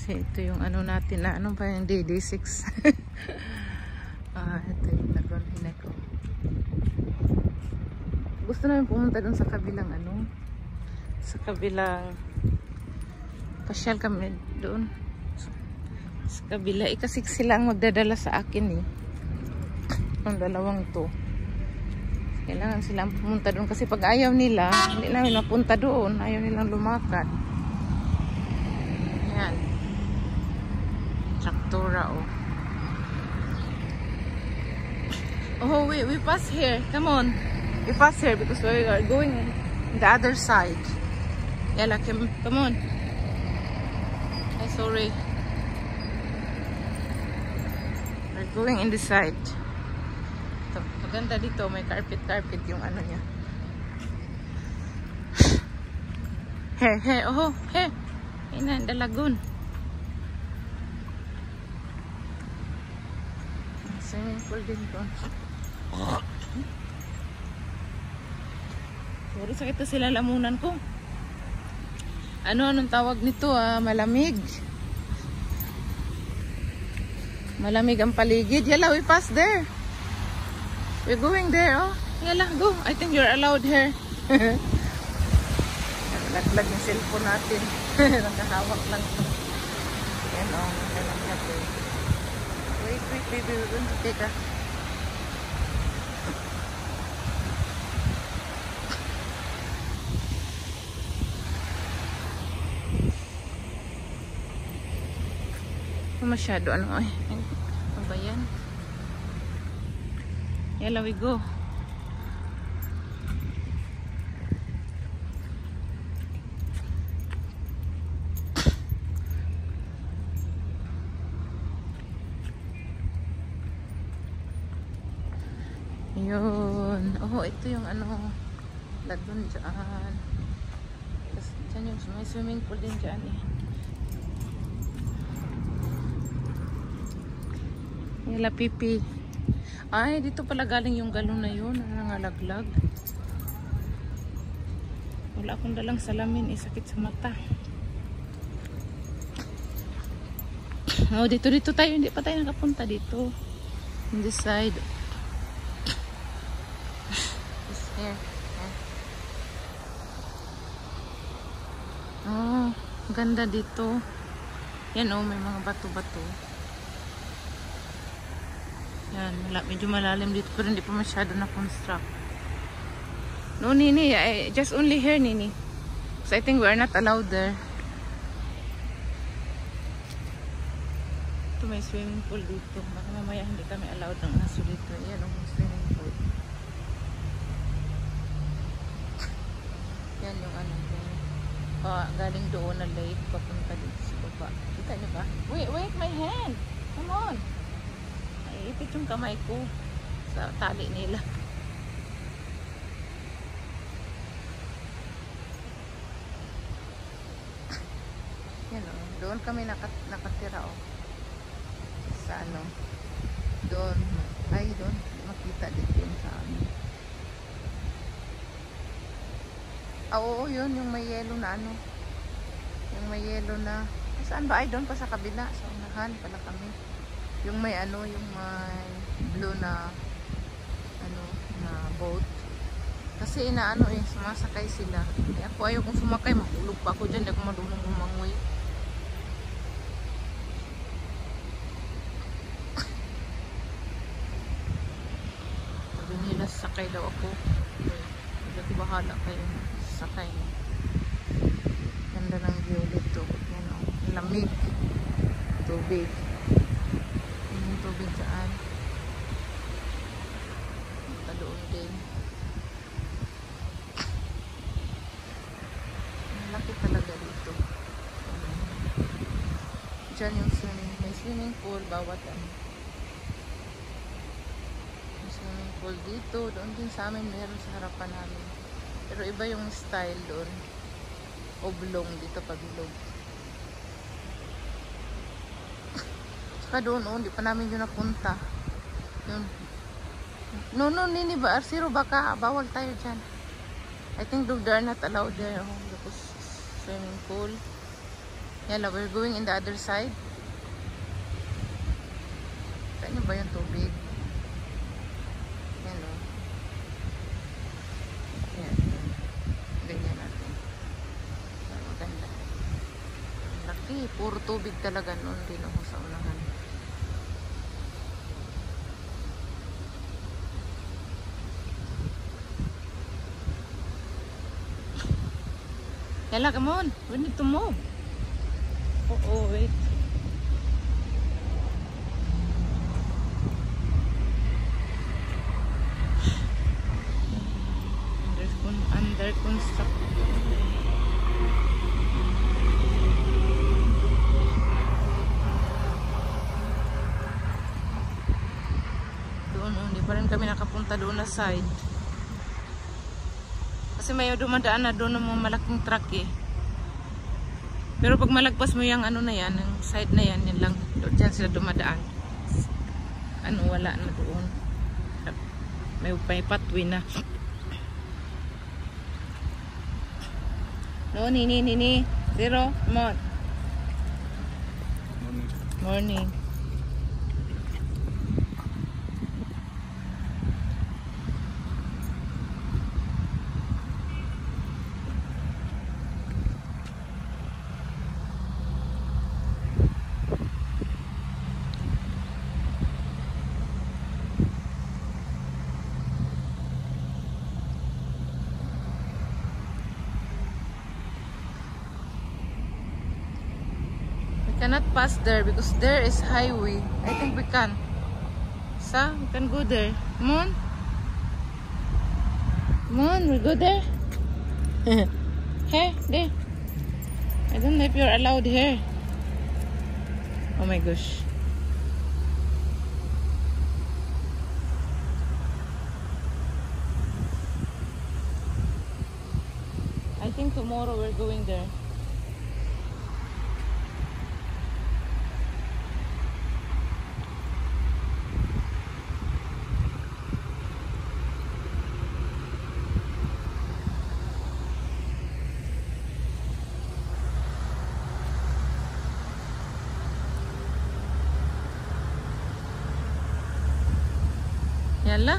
Kasi ito yung ano natin na ano pa yung DD6. Ito yung lagon Hineko. Gusto namin pumunta dun sa kabilang ano, sa kabilang pasyal kami doon sa kabila. Kasi sila ang magdadala sa akin ang dalawang to. Kailangan silang pumunta doon kasi pag ayaw nila, hindi namin mapunta doon. Ayaw nilang lumakad. Yan. Traktora Oh, we pass here. Come on. We pass here because we are going on the other side. Yala, come on. Ay, sorry. We're going in the side. Maganda dito, may carpet yung ano niya. Ina, the lagoon. Swimming pool din to. Sorry, sakit na sila lamunan ko. Anong tawag nito? Malamig. Malamig ang paligid. Yala, we pass there. We're going there, Yala, go. I think you're allowed here. Laglag yung cellphone natin. Nakahawak lang ito. Yan, Wait, baby. We're going to take a... Masyado, ano ba yan? Yala, we go. Yun. Ito yung ano, lagoon dyan. Tapos dyan yung may swimming pool din dyan Yala, pipi. Ay, dito pala galing yung galon na yun. Nangalaglag. Wala akong dalang salamin. Sakit sa mata. Dito tayo. Hindi pa tayo nakapunta dito. On this side. Here. Ganda dito. Yan may mga bato-bato. Yan, medyo malalim dito pero hindi pa masyado na construct. No, Nini, just only here, Nini. So I think we are not allowed there. Ito may swimming pool dito. Baka mamaya hindi kami allowed ng aso dito. Yan may swimming pool. Yan yung ano. Galing doon na lake papunta dito sa baba. Kita niyo ba? Wait, my hand. Come on. Ipit yung kamay ko sa tali nila. Yan doon kami nakatira sa ano. Doon makita dito yung sa amin. Oo, yun yung may yellow na ano. Yung may yellow na. Saan ba? Doon pa sa kabila. Sa unahan pala kami. Yung may yung may blue na na boat. Kasi sumasakay sila. Ako ayaw kong sumakay, mahulog pa ako dyan, hindi ako marunong bumangoy. Sabi nila sakay daw ako. Hindi bahala kayo, sakay. Ganda ng view dito. Lamig. Tubig. Tubig dyan. Doon din. Malaki talaga dito. Dyan yung may swimming pool bawat may swimming pool dito. Doon din sa amin meron sa harapan namin. Pero iba yung style doon. Oblong dito pabilog. Saka doon, hindi pa namin yun napunta. Yun. No, Nini ba? Arsiro, baka bawal tayo dyan. I think they are not allowed there. Because swimming pool. Yala, we're going in the other side. Saan ba yung tubig? Yan o. Yan. Ganyan natin. Maganda. Laki. Puro tubig talaga noon din ako sa unahan. Yala, come on. We need to move. Oh, wait. Under construction. Doon, hindi pa rin kami nakapunta doon na side. Kasi may dumadaan na doon ng mga malaking truck eh. Pero pag malagpas mo yung ano na yan, yung side na yan, yan lang. Doon dyan sila dumadaan. Ano, wala na doon. May pathway na. No, Nini. Zero, come on. Morning. Cannot pass there because there is highway. I think we can. So, we can go there. Come on. Come on, we go there. Hey, there. I don't know if you're allowed here. Oh my gosh. I think tomorrow we're going there. Yalla.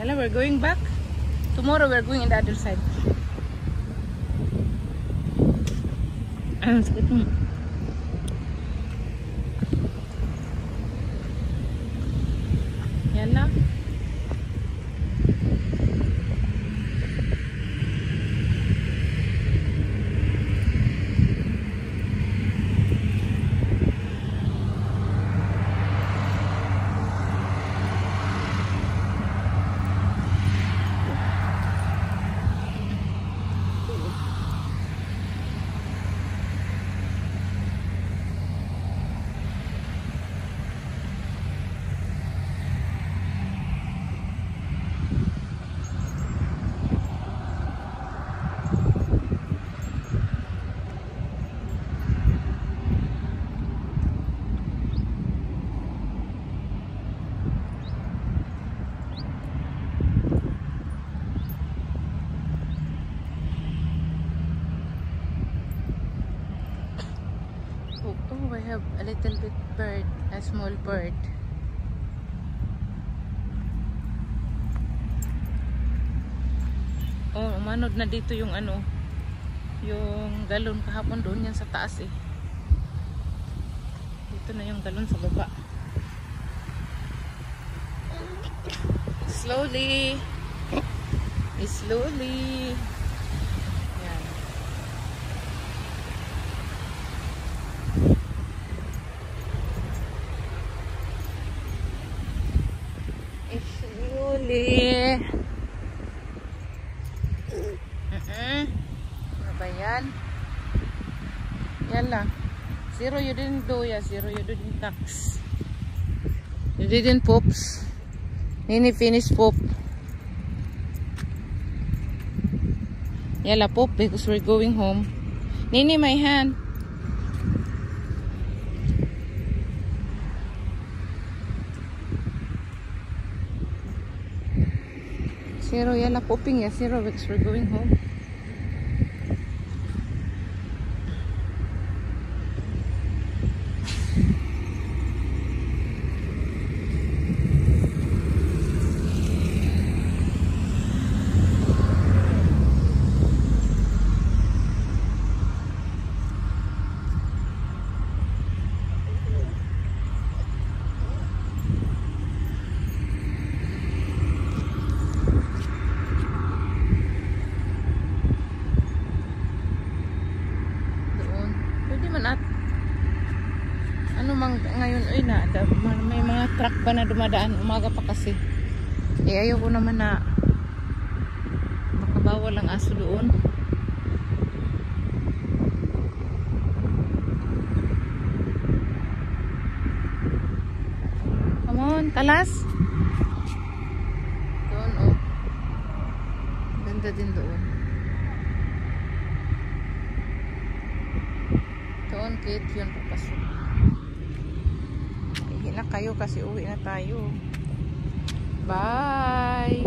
Yalla, we're going back. Tomorrow we're going in the other side. Sakit mo. Yalla. Oh, I have a little bit bird, a small bird. Oh, umanod na dito yung ano, yung galon kahapon doon yan sa taas eh. Dito na yung galon sa baba. Slowly. Slowly. Yan. Slowly. Ano ba yan? Yala. Zero you didn't do ya. Zero you didn't tax. You didn't poops. Nini finish poop. Yala poop because we're going home. Nini, my hand. Zero, yala pooping ya Zero because we're going home. Ano mang ngayon ay na may mga truck pa na dumadaan umaga pa kasi ayaw ko naman na makabawal ang aso doon. Come on, talas doon. Oh, ganda din doon. Doon Kate, yun papasok. Hila kayo kasi uwi na tayo. Bye!